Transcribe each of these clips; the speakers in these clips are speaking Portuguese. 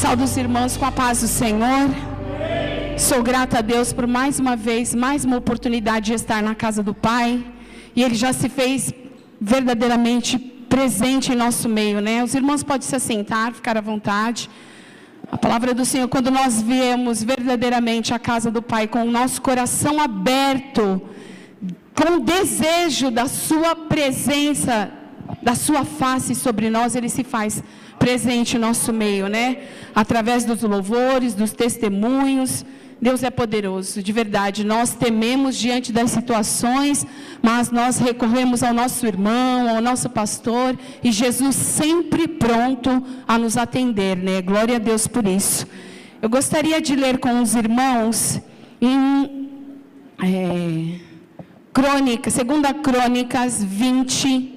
Saúdo os irmãos com a paz do Senhor. Sou grata a Deus por mais uma vez, mais uma oportunidade de estar na casa do Pai. E Ele já se fez verdadeiramente presente em nosso meio, né? Os irmãos podem se assentar, ficar à vontade. A palavra do Senhor, quando nós viemos verdadeiramente à casa do Pai, com o nosso coração aberto, com o desejo da sua presença, da sua face sobre nós, Ele se faz presente em nosso meio, né? Através dos louvores, dos testemunhos. Deus é poderoso, de verdade. Nós tememos diante das situações, mas nós recorremos ao nosso irmão, ao nosso pastor, e Jesus sempre pronto a nos atender, né? Glória a Deus por isso. Eu gostaria de ler com os irmãos em Crônicas, 2 Crônicas 20.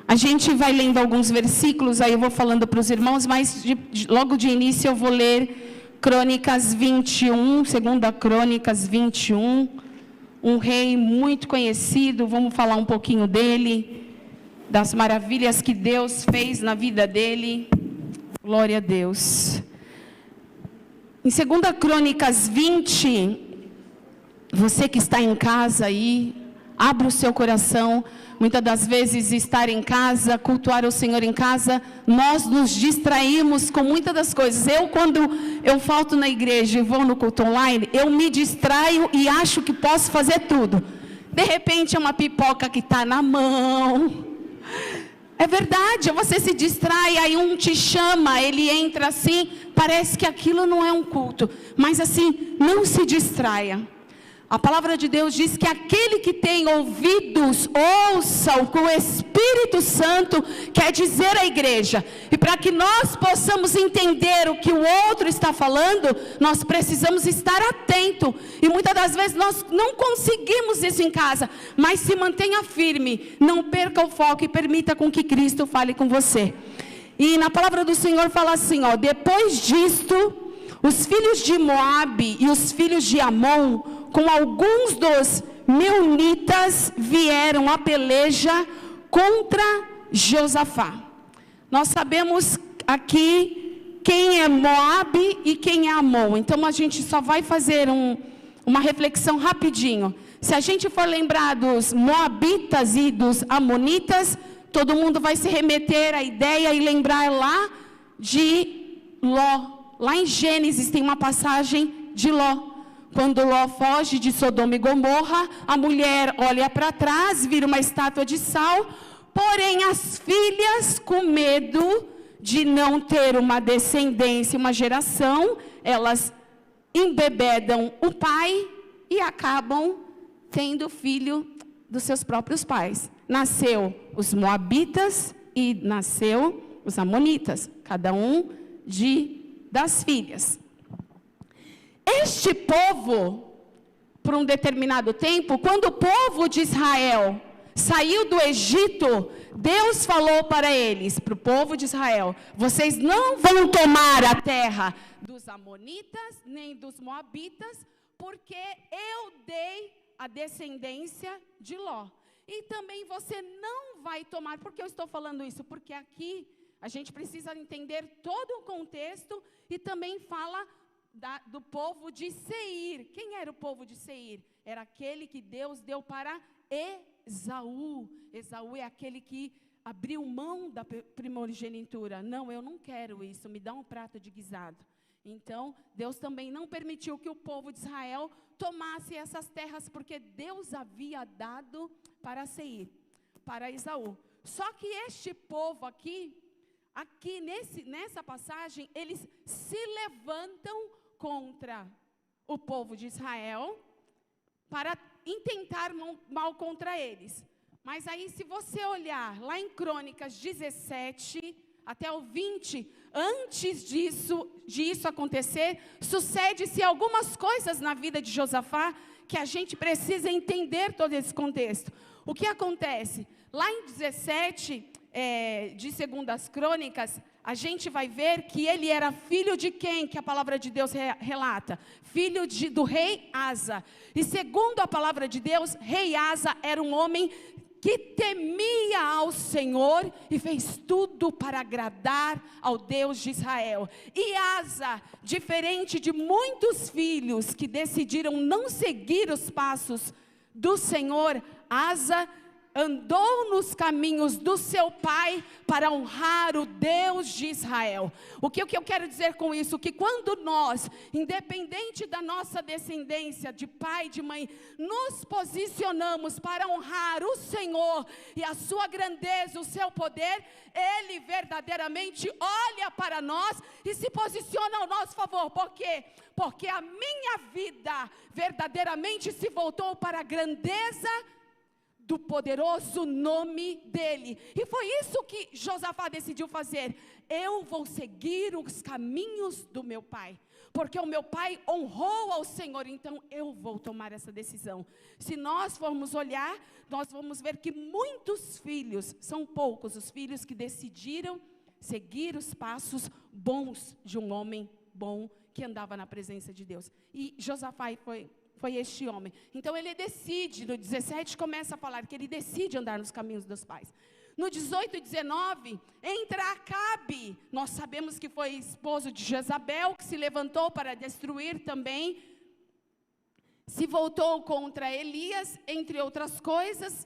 A gente vai lendo alguns versículos, aí eu vou falando para os irmãos, mas logo de início eu vou ler Crônicas 21, 2 Crônicas 21, um rei muito conhecido. Vamos falar um pouquinho dele, das maravilhas que Deus fez na vida dele. Glória a Deus. Em 2 Crônicas 20, você que está em casa aí, abra o seu coração. Muitas das vezes estar em casa, cultuar o Senhor em casa, nós nos distraímos com muitas das coisas. Quando eu falto na igreja e vou no culto online, eu me distraio e acho que posso fazer tudo. De repente é uma pipoca que está na mão. É verdade, você se distrai, aí um te chama, ele entra assim, parece que aquilo não é um culto. Mas assim, não se distraia. A palavra de Deus diz que aquele que tem ouvidos, ouça o que o Espírito Santo quer dizer à igreja. E para que nós possamos entender o que o outro está falando, nós precisamos estar atento. E muitas das vezes nós não conseguimos isso em casa, mas se mantenha firme, não perca o foco e permita com que Cristo fale com você. E na palavra do Senhor fala assim, depois disto, os filhos de Moabe e os filhos de Amon, com alguns dos meunitas, vieram a peleja contra Josafá. Nós sabemos aqui quem é Moabe e quem é Amon. Então a gente só vai fazer uma reflexão rapidinho. Se a gente for lembrar dos Moabitas e dos Amonitas, todo mundo vai se remeter à ideia e lembrar lá de Ló. Lá em Gênesis tem uma passagem de Ló. Quando Ló foge de Sodoma e Gomorra, a mulher olha para trás, vira uma estátua de sal, porém as filhas, com medo de não ter uma descendência, uma geração, elas embebedam o pai e acabam tendo filho dos seus próprios pais. Nasceu os Moabitas e nasceu os Amonitas, cada um das filhas. Este povo, por um determinado tempo, quando o povo de Israel saiu do Egito, Deus falou para eles, para o povo de Israel: vocês não vão tomar a terra dos Amonitas, nem dos Moabitas, porque eu dei a descendência de Ló. E também você não vai tomar. Por que eu estou falando isso? Porque aqui a gente precisa entender todo o contexto e também fala do povo de Seir. Quem era o povo de Seir? Era aquele que Deus deu para Esaú. Esaú é aquele que abriu mão da primogenitura. Não, eu não quero isso, me dá um prato de guisado. Então, Deus também não permitiu que o povo de Israel tomasse essas terras, porque Deus havia dado para Seir, para Esaú. Só que este povo aqui nessa passagem, eles se levantam contra o povo de Israel para intentar mal contra eles. Mas aí, se você olhar lá em Crônicas 17 até o 20, antes disso acontecer, sucede-se algumas coisas na vida de Josafá que a gente precisa entender todo esse contexto. O que acontece? Lá em 17 de 2 Crônicas, a gente vai ver que ele era filho de quem? Que a palavra de Deus relata. Filho do rei Asa. E segundo a palavra de Deus, rei Asa era um homem que temia ao Senhor e fez tudo para agradar ao Deus de Israel. E Asa, diferente de muitos filhos que decidiram não seguir os passos do Senhor, Asa andou nos caminhos do seu pai para honrar o Deus de Israel. O que eu quero dizer com isso? Que quando nós, independente da nossa descendência, de pai, de mãe, nos posicionamos para honrar o Senhor e a sua grandeza, o seu poder, Ele verdadeiramente olha para nós e se posiciona ao nosso favor. Por quê? Porque a minha vida verdadeiramente se voltou para a grandeza do poderoso nome dele. E foi isso que Josafá decidiu fazer. Eu vou seguir os caminhos do meu pai, porque o meu pai honrou ao Senhor, então eu vou tomar essa decisão. Se nós formos olhar, nós vamos ver que muitos filhos, são poucos os filhos que decidiram seguir os passos bons de um homem bom que andava na presença de Deus. E Josafá foi este homem. Então ele decide, no 17 começa a falar que ele decide andar nos caminhos dos pais. No 18 e 19, entra Acabe. Nós sabemos que foi esposo de Jezabel, que se levantou para destruir também. Se voltou contra Elias, entre outras coisas.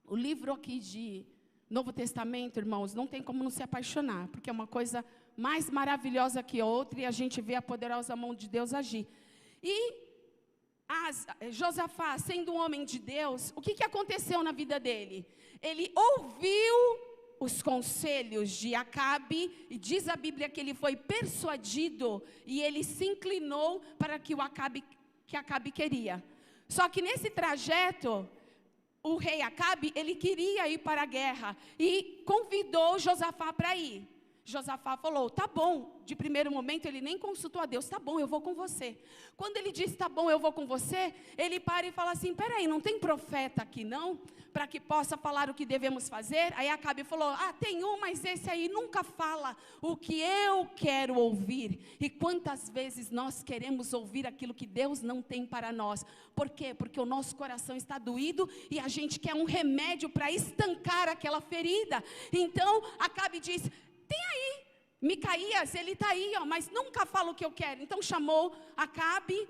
O livro aqui de Novo Testamento, irmãos, não tem como não se apaixonar, porque é uma coisa mais maravilhosa que outra, e a gente vê a poderosa mão de Deus agir. E Josafá, sendo um homem de Deus, o que aconteceu na vida dele? Ele ouviu os conselhos de Acabe, e diz a Bíblia que ele foi persuadido, e ele se inclinou para que Acabe queria. Só que nesse trajeto, o rei Acabe, ele queria ir para a guerra, e convidou Josafá para ir. Josafá falou, tá bom. De primeiro momento ele nem consultou a Deus, tá bom, eu vou com você. Quando ele disse, tá bom, eu vou com você, ele para e fala assim, peraí, não tem profeta aqui não? Para que possa falar o que devemos fazer? Aí Acabe falou, tem um, mas esse aí nunca fala o que eu quero ouvir. E quantas vezes nós queremos ouvir aquilo que Deus não tem para nós? Por quê? Porque o nosso coração está doído e a gente quer um remédio para estancar aquela ferida. Então Acabe disse, tem aí, Micaías, ele está aí, mas nunca fala o que eu quero. Então chamou Acabe,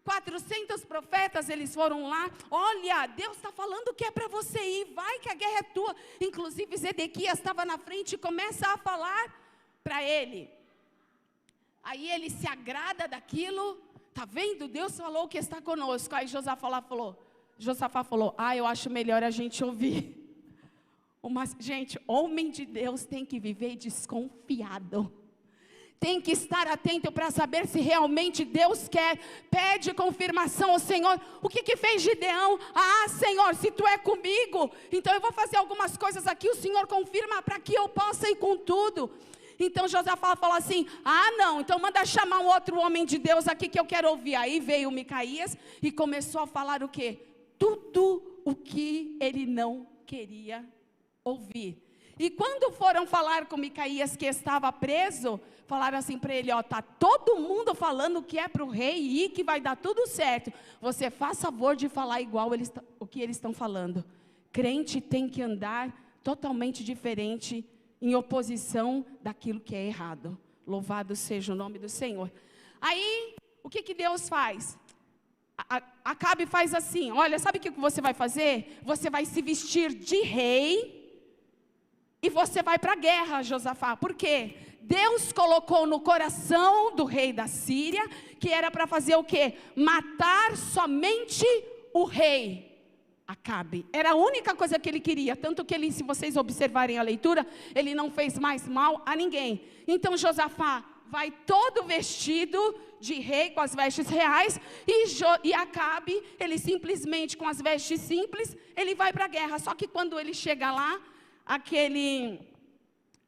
400 profetas, eles foram lá. Olha, Deus está falando que é para você ir, vai que a guerra é tua. Inclusive Zedequias estava na frente e começa a falar para ele. Aí ele se agrada daquilo, está vendo? Deus falou que está conosco. Aí Josafá falou, eu acho melhor a gente ouvir. Gente, homem de Deus tem que viver desconfiado. Tem que estar atento para saber se realmente Deus quer. Pede confirmação ao Senhor. O que fez Gideão? Senhor, se tu é comigo, então eu vou fazer algumas coisas aqui. O Senhor confirma para que eu possa ir com tudo. Então Josafá falou assim, não, então manda chamar um outro homem de Deus aqui que eu quero ouvir. Aí veio Micaías e começou a falar o quê? Tudo o que ele não queria ouvir. E quando foram falar com Micaías que estava preso, falaram assim para ele, tá todo mundo falando que é para o rei ir, que vai dar tudo certo. Você faz favor de falar igual o que eles estão falando. Crente tem que andar totalmente diferente, em oposição daquilo que é errado. Louvado seja o nome do Senhor. Aí, o que Deus faz? Acabe faz assim, olha, sabe o que você vai fazer? Você vai se vestir de rei, e você vai para a guerra, Josafá. Por quê? Deus colocou no coração do rei da Síria, que era para fazer o quê? Matar somente o rei Acabe. Era a única coisa que ele queria. Tanto que ele, se vocês observarem a leitura, ele não fez mais mal a ninguém. Então Josafá vai todo vestido de rei, com as vestes reais, e Acabe, ele simplesmente com as vestes simples, ele vai para a guerra. Só que quando ele chega lá,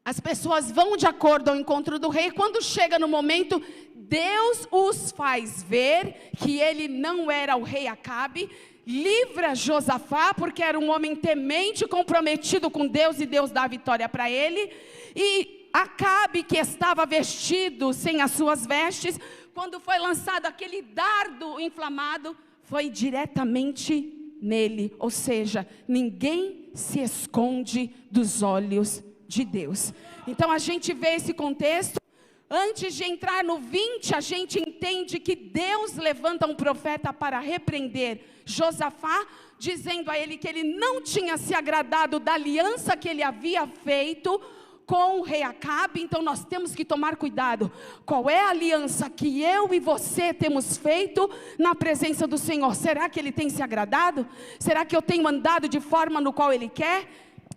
as pessoas vão de acordo ao encontro do rei. Quando chega no momento, Deus os faz ver que ele não era o rei Acabe, livra Josafá, porque era um homem temente, comprometido com Deus, e Deus dá a vitória para ele. E Acabe, que estava vestido sem as suas vestes, quando foi lançado aquele dardo inflamado, foi diretamente nele. Ou seja, ninguém se esconde dos olhos de Deus. Então a gente vê esse contexto. Antes de entrar no 20, a gente entende que Deus levanta um profeta para repreender Josafá, dizendo a ele que ele não tinha se agradado da aliança que ele havia feito com o rei Acabe. Então nós temos que tomar cuidado. Qual é a aliança que eu e você temos feito na presença do Senhor? Será que ele tem se agradado? Será que eu tenho andado de forma no qual ele quer?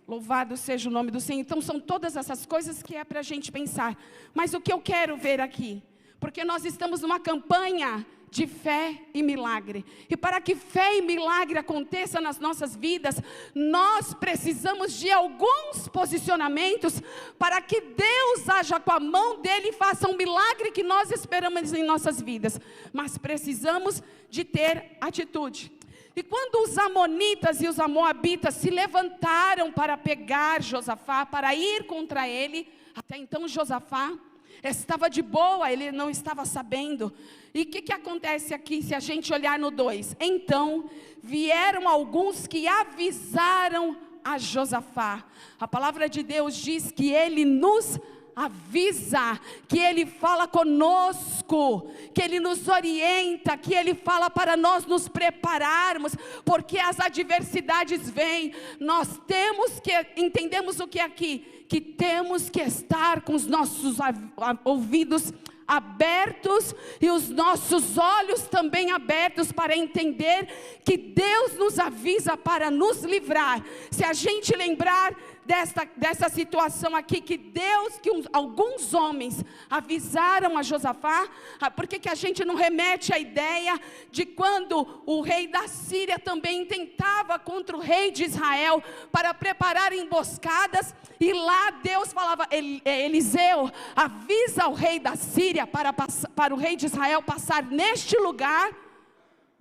Louvado seja o nome do Senhor. Então são todas essas coisas que é para a gente pensar. Mas o que eu quero ver aqui, porque nós estamos numa campanha de fé e milagre, e para que fé e milagre aconteça nas nossas vidas, nós precisamos de alguns posicionamentos, para que Deus haja com a mão dele e faça um milagre que nós esperamos em nossas vidas. Mas precisamos de ter atitude. E quando os amonitas e os moabitas se levantaram para pegar Josafá, para ir contra ele, até então Josafá estava de boa, ele não estava sabendo. E o que acontece aqui, se a gente olhar no 2? Então vieram alguns que avisaram a Josafá. A palavra de Deus diz que ele nos avisa, que ele fala conosco, que ele nos orienta, que ele fala para nós nos prepararmos, porque as adversidades vêm. Nós temos que, entendemos o que é aqui, que temos que estar com os nossos ouvidos abertos e os nossos olhos também abertos para entender que Deus nos avisa para nos livrar. Se a gente lembrar dessa situação aqui, que Deus, que alguns homens avisaram a Josafá, por que a gente não remete à ideia de quando o rei da Síria também tentava contra o rei de Israel para preparar emboscadas, e lá Deus falava, Eliseu, avisa ao rei da Síria para o rei de Israel passar neste lugar,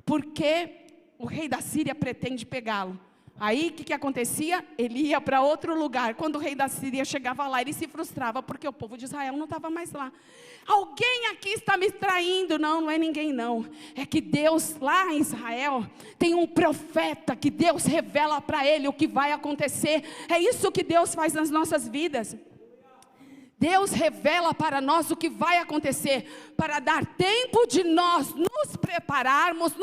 porque o rei da Síria pretende pegá-lo. Aí o que acontecia? Ele ia para outro lugar. Quando o rei da Síria chegava lá, ele se frustrava, porque o povo de Israel não estava mais lá. Alguém aqui está me traindo? Não, não é ninguém não. É que Deus lá em Israel tem um profeta que Deus revela para ele o que vai acontecer. É isso que Deus faz nas nossas vidas. Deus revela para nós o que vai acontecer, para dar tempo de nós nos prepararmos,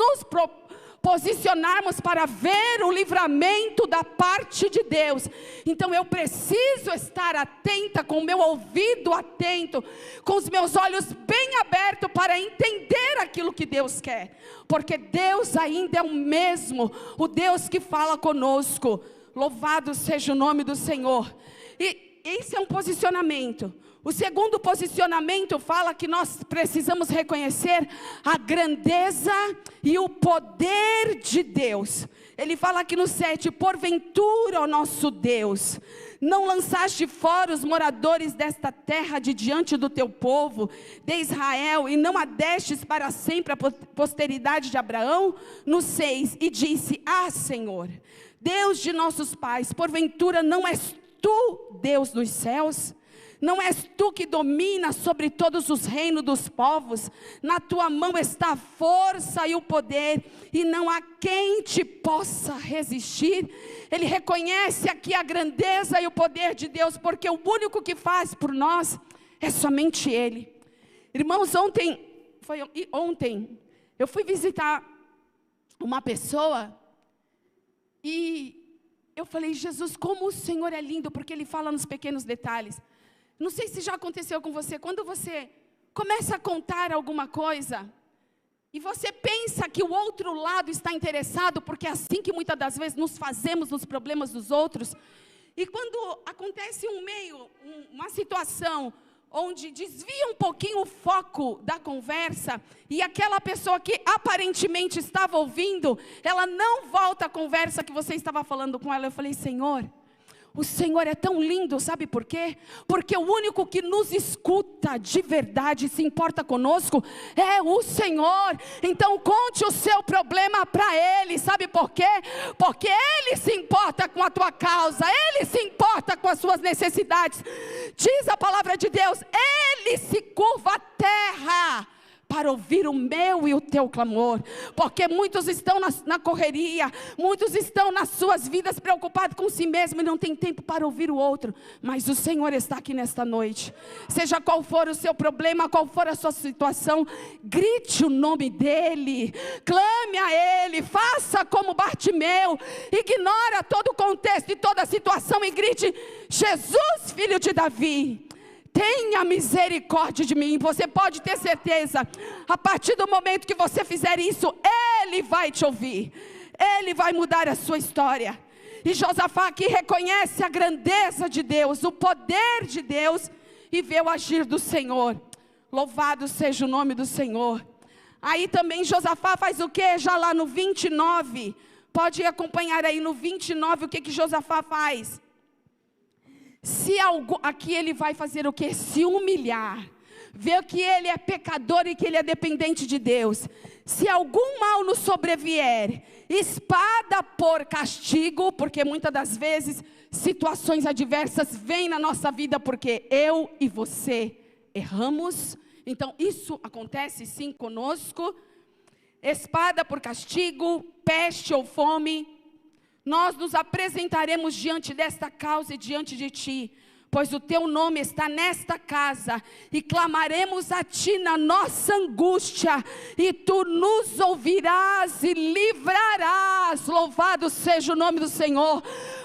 posicionarmos para ver o livramento da parte de Deus. Então eu preciso estar atenta, com o meu ouvido atento, com os meus olhos bem abertos para entender aquilo que Deus quer, porque Deus ainda é o mesmo, o Deus que fala conosco. Louvado seja o nome do Senhor. E esse é um posicionamento. O segundo posicionamento fala que nós precisamos reconhecer a grandeza e o poder de Deus. Ele fala aqui no 7, porventura, ó nosso Deus, não lançaste fora os moradores desta terra de diante do teu povo, de Israel, e não a destes para sempre a posteridade de Abraão? No 6, e disse, Senhor, Deus de nossos pais, porventura não és tu Deus dos céus? Não és tu que dominas sobre todos os reinos dos povos? Na tua mão está a força e o poder, e não há quem te possa resistir. Ele reconhece aqui a grandeza e o poder de Deus, porque o único que faz por nós é somente Ele. Irmãos, ontem eu fui visitar uma pessoa, e eu falei, Jesus, como o Senhor é lindo, porque Ele fala nos pequenos detalhes. Não sei se já aconteceu com você, quando você começa a contar alguma coisa, e você pensa que o outro lado está interessado, porque é assim que muitas das vezes nos fazemos nos problemas dos outros, e quando acontece uma situação, onde desvia um pouquinho o foco da conversa, e aquela pessoa que aparentemente estava ouvindo, ela não volta à conversa que você estava falando com ela. Eu falei, Senhor, o Senhor é tão lindo, sabe por quê? Porque o único que nos escuta de verdade, se importa conosco, é o Senhor. Então conte o seu problema para Ele, sabe por quê? Porque Ele se importa com a tua causa, Ele se importa com as suas necessidades. Diz a palavra de Deus, Ele se curva a terra para ouvir o meu e o teu clamor, porque muitos estão na correria, muitos estão nas suas vidas preocupados com si mesmo e não tem tempo para ouvir o outro, mas o Senhor está aqui nesta noite. Seja qual for o seu problema, qual for a sua situação, grite o nome dEle, clame a Ele, faça como Bartimeu, ignora todo o contexto e toda a situação e grite: Jesus, filho de Davi, tenha misericórdia de mim. Você pode ter certeza, a partir do momento que você fizer isso, Ele vai te ouvir, Ele vai mudar a sua história. E Josafá aqui reconhece a grandeza de Deus, o poder de Deus, e vê o agir do Senhor. Louvado seja o nome do Senhor. Aí também Josafá faz o que? Já lá no 29, pode acompanhar aí no 29 o que Josafá faz. Aqui ele vai fazer o que? Se humilhar, ver que ele é pecador e que ele é dependente de Deus. Se algum mal nos sobrevier, espada por castigo, porque muitas das vezes situações adversas vêm na nossa vida porque eu e você erramos. Então isso acontece sim conosco. Espada por castigo, peste ou fome, nós nos apresentaremos diante desta causa e diante de ti, pois o teu nome está nesta casa, e clamaremos a ti na nossa angústia, e tu nos ouvirás e livrarás. Louvado seja o nome do Senhor.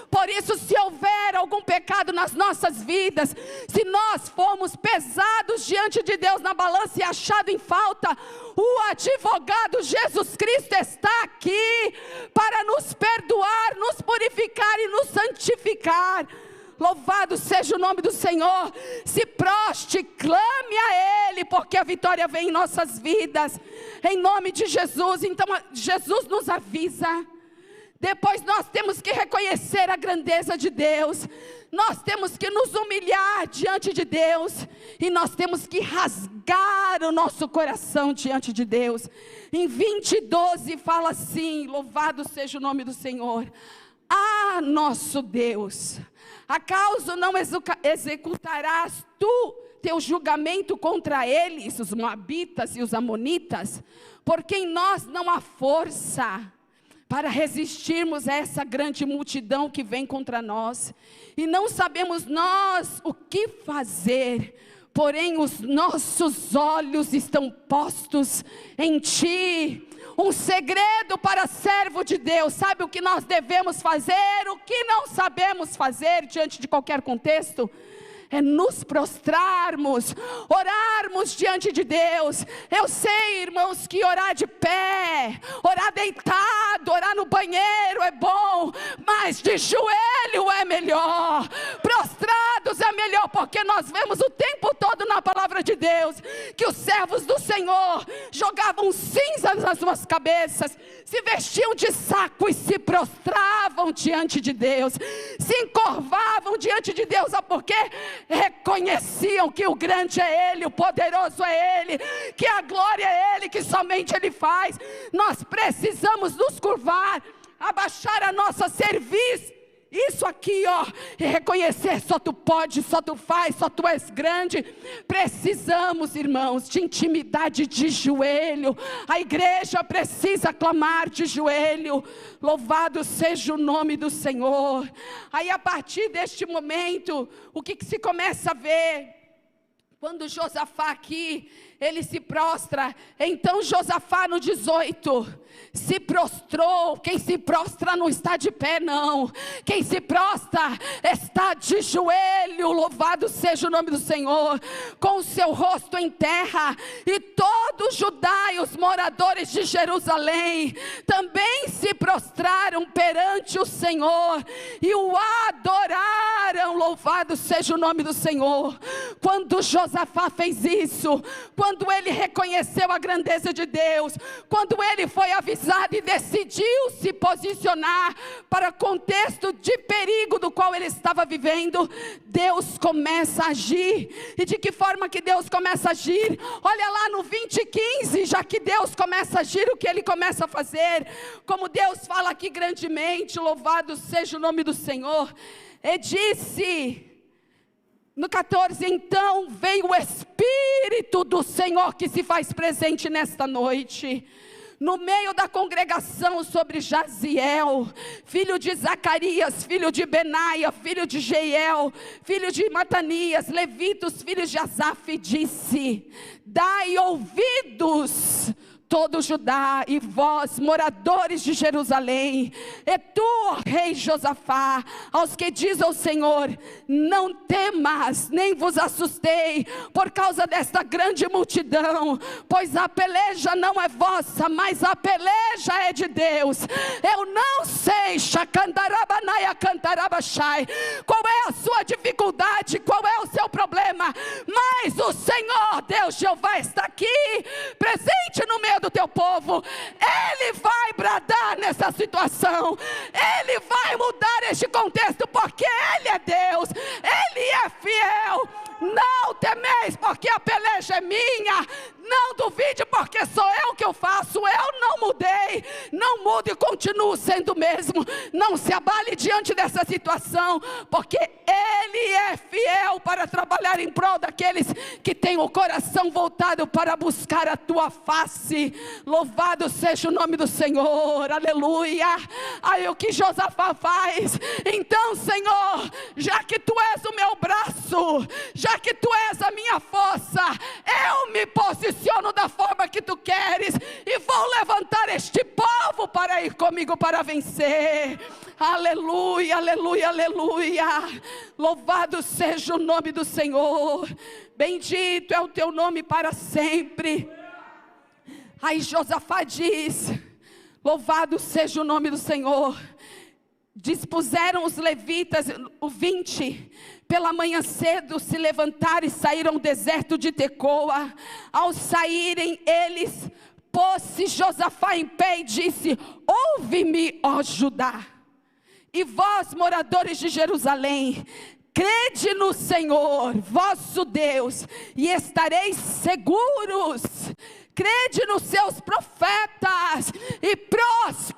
Por isso, se houver algum pecado nas nossas vidas, se nós formos pesados diante de Deus na balança e achado em falta, o advogado Jesus Cristo está aqui para nos perdoar, nos purificar e nos santificar. Louvado seja o nome do Senhor. Se proste, clame a Ele, porque a vitória vem em nossas vidas, em nome de Jesus. Então Jesus nos avisa. Depois nós temos que reconhecer a grandeza de Deus, nós temos que nos humilhar diante de Deus, e nós temos que rasgar o nosso coração diante de Deus. Em 20:12 fala assim, louvado seja o nome do Senhor: ah, nosso Deus, acaso não executarás tu teu julgamento contra eles, os moabitas e os amonitas? Porque em nós não há força para resistirmos a essa grande multidão que vem contra nós, e não sabemos nós o que fazer, porém os nossos olhos estão postos em ti. Um segredo para servo de Deus: sabe o que nós devemos fazer, o que não sabemos fazer diante de qualquer contexto? É nos prostrarmos, orarmos diante de Deus. Eu sei, irmãos, que orar de pé, orar deitado, orar no banheiro é bom, mas de joelho é melhor, prostrados é melhor, porque nós vemos o tempo todo na palavra de Deus que os servos do Senhor jogavam cinzas nas suas cabeças, se vestiam de saco e se prostravam diante de Deus, se encurvavam diante de Deus, porque reconheciam que o grande é Ele, o poderoso é Ele, que a glória é Ele, que somente Ele faz. Nós precisamos nos curvar, abaixar a nossa cerviz, isso aqui, ó, e reconhecer: só tu pode, só tu faz, só tu és grande. Precisamos, irmãos, de intimidade de joelho. A igreja precisa clamar de joelho. Louvado seja o nome do Senhor. Aí a partir deste momento, o que se começa a ver? Quando Josafá aqui, ele se prostra. Então Josafá no 18 se prostrou. Quem se prostra não está de pé, não. Quem se prostra está de joelho. Louvado seja o nome do Senhor. Com o seu rosto em terra. E todos Judá e os moradores de Jerusalém também se prostraram perante o Senhor e o adoraram. Louvado seja o nome do Senhor. Quando Josafá fez isso, quando ele reconheceu a grandeza de Deus, quando ele foi avisado e decidiu se posicionar para o contexto de perigo do qual ele estava vivendo, Deus começa a agir. E de que forma que Deus começa a agir? Olha lá no 20:15, já que Deus começa a agir, o que Ele começa a fazer? Como Deus fala aqui grandemente, louvado seja o nome do Senhor. E disse no 14: então veio o Espírito Espírito do Senhor que se faz presente nesta noite. No meio da congregação, sobre Jaziel, filho de Zacarias, filho de Benaia, filho de Jeiel, filho de Matanias, levitas, filhos de Asaf, disse: dai ouvidos, todo Judá, e vós, moradores de Jerusalém, e tu, rei Josafá, aos que diz ao Senhor: não temas, nem vos assustei, por causa desta grande multidão, pois a peleja não é vossa, mas a peleja é de Deus. Eu não sei, qual é a sua dificuldade, qual é o seu problema, mas o Senhor, Deus Jeová, está aqui, presente no meio do teu povo. Ele vai bradar nessa situação, Ele vai mudar este contexto, porque Ele é Deus, Ele é fiel. Não temeis, porque a peleja é minha. Não duvide, porque sou eu que eu faço. Eu não mudei, não mudo e continuo sendo o mesmo. Não se abale diante dessa situação, porque Ele é fiel para trabalhar em prol daqueles que têm o coração voltado para buscar a tua face. Louvado seja o nome do Senhor, aleluia. Aí o que Josafá faz? Então, Senhor, já que tu és o meu braço, já que tu és a minha força, eu me posiciono da forma que tu queres, e vou levantar este povo para ir comigo para vencer. Aleluia, aleluia, aleluia. Louvado seja o nome do Senhor, bendito é o teu nome para sempre. Aí Josafá diz: louvado seja o nome do Senhor. Dispuseram os levitas, o 20, pela manhã cedo se levantaram e saíram ao deserto de Tecoa. Ao saírem eles, pôs-se Josafá em pé e disse: ouve-me, ó Judá, e vós, moradores de Jerusalém, crede no Senhor, vosso Deus, e estareis seguros. Crede nos seus profetas e prosperareis.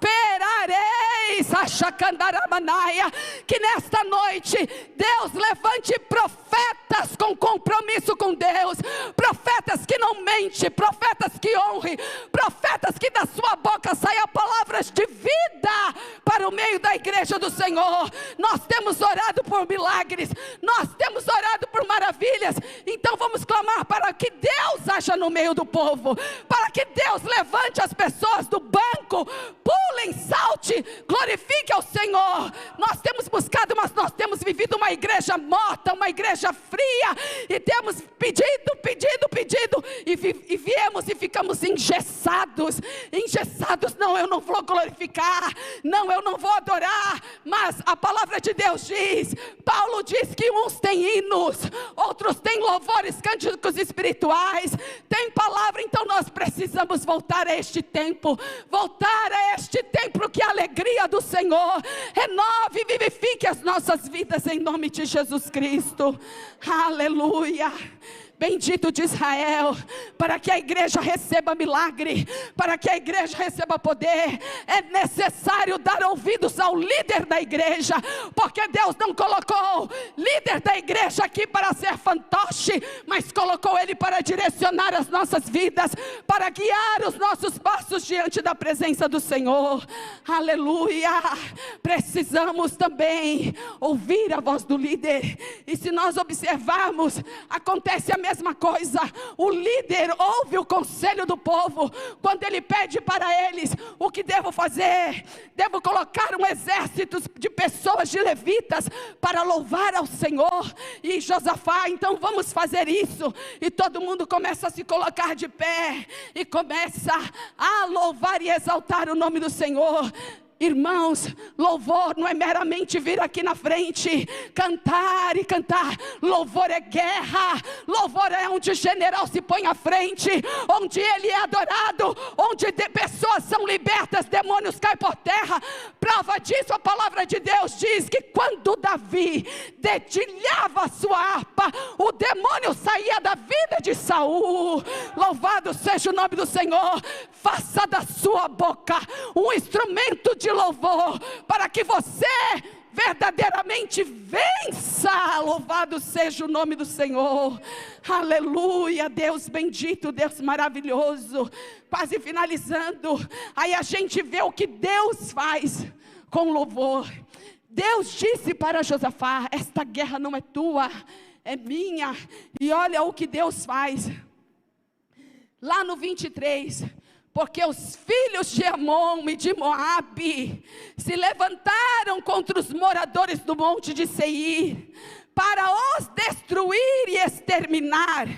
Que nesta noite Deus levante profetas com compromisso com Deus, profetas que não mentem, profetas que honrem, profetas que da sua boca saiam palavras de vida para o meio da igreja do Senhor. Nós temos orado por milagres, nós temos orado por maravilhas, então vamos clamar para que Deus haja no meio do povo, para que Deus levante as pessoas do banco, pulem, salte, glorifique ao Senhor. Nós temos buscado, mas nós temos vivido uma igreja morta, uma igreja fria, e temos pedido, e viemos e ficamos engessados. Não, eu não vou glorificar, não, eu não vou adorar. Mas a palavra de Deus diz, Paulo diz que uns têm hinos, outros têm louvores, cânticos espirituais, tem palavra. Então nós precisamos voltar a este tempo, que a alegria do Senhor renove e vivifique as nossas vidas em nome de Jesus Cristo. Aleluia. Bendito de Israel, para que a igreja receba milagre, para que a igreja receba poder, é necessário dar ouvidos ao líder da igreja, porque Deus não colocou líder da igreja aqui para ser fantoche, mas colocou ele para direcionar as nossas vidas, para guiar os nossos passos diante da presença do Senhor. Aleluia. Precisamos também ouvir a voz do líder, e se nós observarmos, acontece a mesma coisa. O líder ouve o conselho do povo, quando ele pede para eles: o que devo fazer? Devo colocar um exército de pessoas, de levitas, para louvar ao Senhor. E Josafá, então vamos fazer isso, e todo mundo começa a se colocar de pé, e começa a louvar e exaltar o nome do Senhor. Irmãos, louvor não é meramente vir aqui na frente, cantar e cantar. Louvor é guerra, louvor é onde o general se põe à frente, onde ele é adorado, onde pessoas são libertas, demônios caem por terra. Prova disso, a palavra de Deus diz que quando Davi dedilhava a sua harpa, o demônio saía da vida de Saul. Louvado seja o nome do Senhor. Faça da sua boca um instrumento de louvor, para que você verdadeiramente vença. Louvado seja o nome do Senhor. Aleluia, Deus bendito, Deus maravilhoso. Quase finalizando, aí a gente vê o que Deus faz com louvor. Deus disse para Josafá: esta guerra não é tua, é minha. E olha o que Deus faz. Lá no 23, porque os filhos de Amon e de Moabe se levantaram contra os moradores do monte de Seir, para os destruir e exterminar.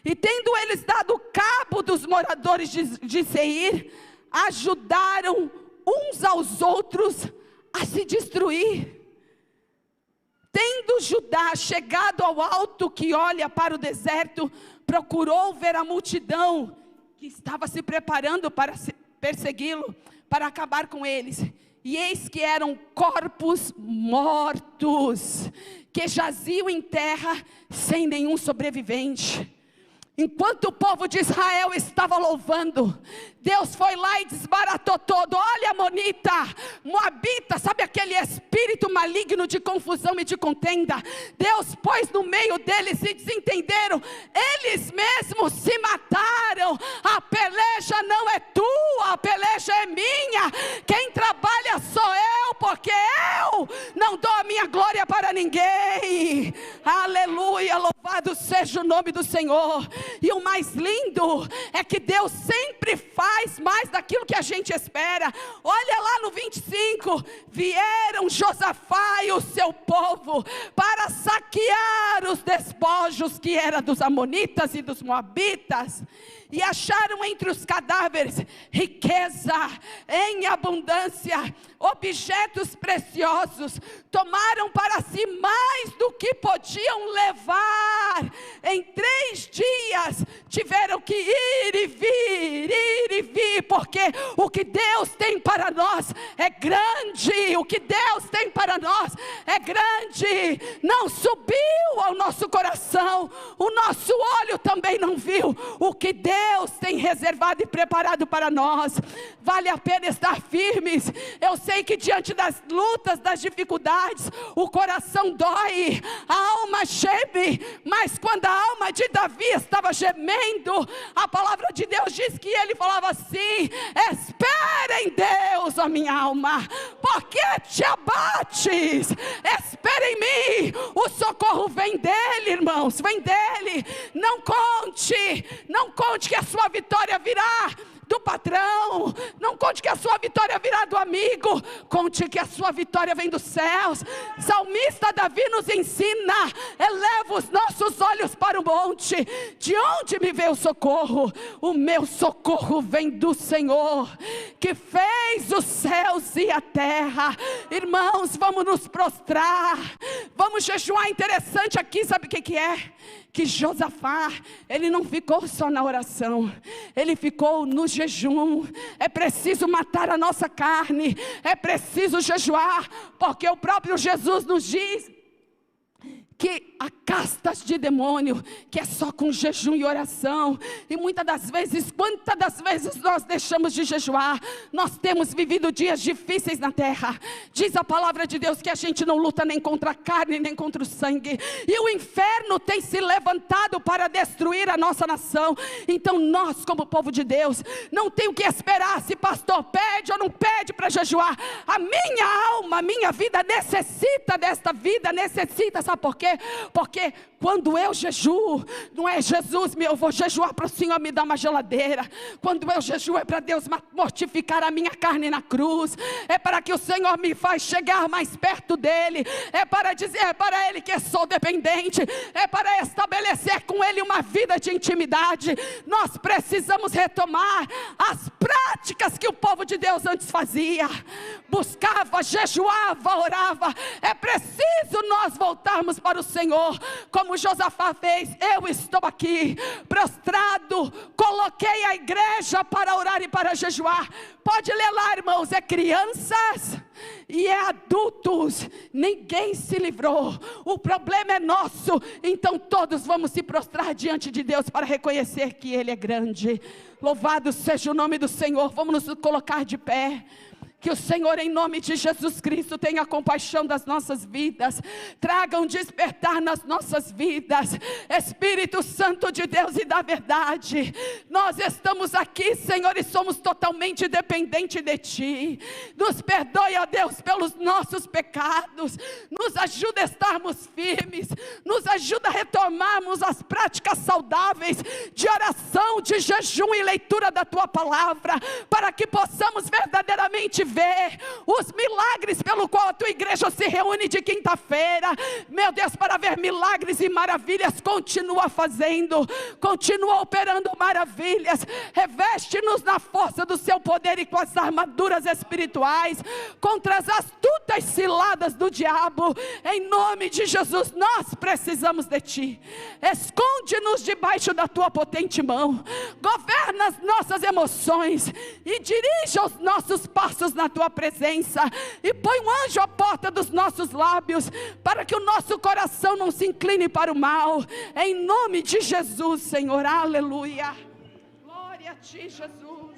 E tendo eles dado cabo dos moradores de Seir, ajudaram uns aos outros a se destruir. Tendo Judá chegado ao alto que olha para o deserto, procurou ver a multidão que estava se preparando para persegui-lo, para acabar com eles. E eis que eram corpos mortos, que jaziam em terra sem nenhum sobrevivente. Enquanto o povo de Israel estava louvando, Deus foi lá e desbaratou todo. Olha, Amonita, Moabita, sabe aquele espírito maligno de confusão e de contenda? Deus pôs no meio deles, se desentenderam, eles mesmos se mataram. A peleja não é tua, a peleja é minha. Quem trabalha sou eu, porque eu não dou a minha glória para ninguém. Aleluia, louvado seja o nome do Senhor. E o mais lindo é que Deus sempre faz mais daquilo que a gente espera. Olha lá no 25, vieram Josafá e o seu povo para saquear os despojos que eram dos amonitas e dos moabitas, e acharam entre os cadáveres riqueza em abundância, objetos preciosos. Tomaram para si mais do que podiam levar. Em 3 dias tiveram que ir e vir, porque o que Deus tem para nós é grande. O que Deus tem para nós é grande. Não subiu ao nosso coração, o nosso olho também não viu o que Deus tem reservado e preparado para nós. Vale a pena estar firmes. Eu sei que diante das lutas, das dificuldades, o coração dói, a alma geme, mas quando a alma de Davi estava gemendo, a palavra de Deus diz que ele falava assim: espera em Deus, ó minha alma, porque te abates? Espera em mim, o socorro vem dele, irmãos, vem dele. Não conte que a sua vitória virá do patrão, não conte que a sua vitória virá do amigo, conte que a sua vitória vem dos céus. Salmista Davi nos ensina: eleva os nossos olhos para o monte, de onde me veio o socorro? O meu socorro vem do Senhor, que fez os céus e a terra. Irmãos, vamos nos prostrar, vamos jejuar. Interessante aqui, sabe o que é? Que Josafá, ele não ficou só na oração, ele ficou no jejum. É preciso matar a nossa carne, é preciso jejuar, porque o próprio Jesus nos diz que há castas de demônio, que é só com jejum e oração. E muitas das vezes, quantas das vezes nós deixamos de jejuar? Nós temos vivido dias difíceis na terra. Diz a palavra de Deus que a gente não luta nem contra a carne, nem contra o sangue. E o inferno tem se levantado para destruir a nossa nação. Então nós, como povo de Deus, não tem o que esperar se pastor pede ou não pede para jejuar. A minha alma, a minha vida necessita desta vida, necessita, sabe por quê? Porque quando eu jejuo, não é Jesus, eu vou jejuar para o Senhor me dar uma geladeira. Quando eu jejuo é para Deus mortificar a minha carne na cruz, é para que o Senhor me faz chegar mais perto dEle, é para dizer, é para Ele que sou dependente, é para estabelecer com Ele uma vida de intimidade. Nós precisamos retomar as práticas que o povo de Deus antes fazia, buscava, jejuava, orava. É preciso nós voltarmos para o Senhor, como Josafá fez. Eu estou aqui prostrado, coloquei a igreja para orar e para jejuar. Pode ler lá, irmãos, é crianças e é adultos, ninguém se livrou. O problema é nosso, então todos vamos se prostrar diante de Deus para reconhecer que Ele é grande. Louvado seja o nome do Senhor. Vamos nos colocar de pé. Que o Senhor, em nome de Jesus Cristo, tenha compaixão das nossas vidas, traga um despertar nas nossas vidas. Espírito Santo de Deus e da verdade, nós estamos aqui, Senhor, e somos totalmente dependentes de Ti. Nos perdoe, ó Deus, pelos nossos pecados, nos ajuda a estarmos firmes, nos ajuda a retomarmos as práticas saudáveis de oração, de jejum e leitura da Tua palavra, para que possamos verdadeiramente ver os milagres pelo qual a Tua igreja se reúne de quinta-feira. Meu Deus, para ver milagres e maravilhas, continua fazendo, continua operando maravilhas. Reveste-nos na força do Seu poder e com as armaduras espirituais contra as astutas ciladas do diabo. Em nome de Jesus, nós precisamos de Ti. Esconde-nos debaixo da Tua potente mão, governa as nossas emoções e dirija os nossos passos na Tua presença, e põe um anjo à porta dos nossos lábios, para que o nosso coração não se incline para o mal. Em nome de Jesus, Senhor, aleluia. Glória a Ti, Jesus.